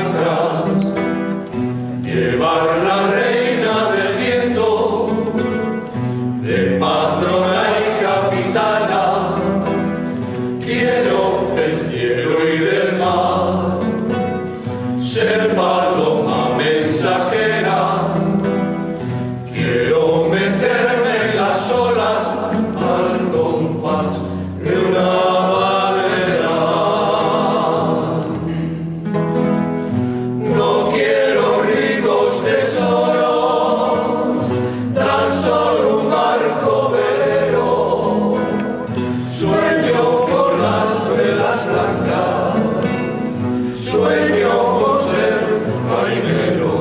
blancas, llevar la reina del viento, de patrona y capitana. Quiero del cielo y del mar, ser paloma mensajera. Quiero mecerme en las olas al compás de una balena. No quiero ricos tesoros, tan solo un barco velero. Sueño con las velas blancas, sueño con ser marinero,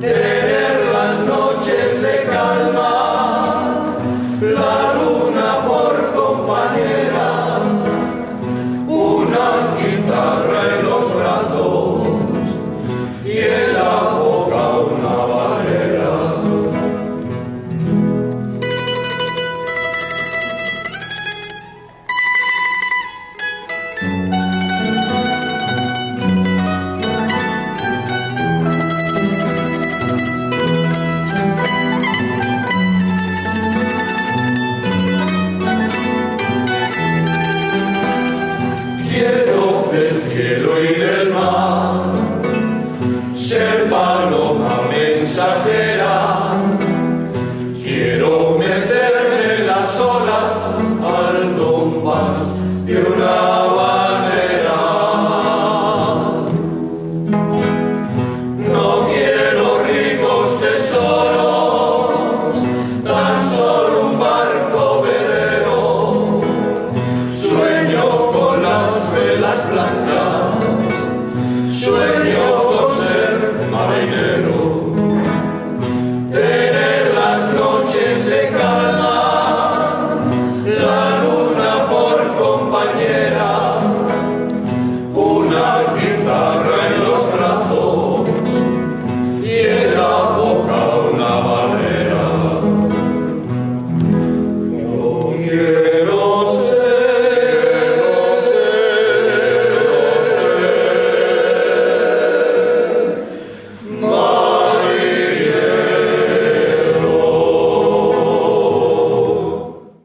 tener las noches de calma, la luna por compañera, una guitarra en los brazos y en la boca una barrera. Quiero del cielo y del mar,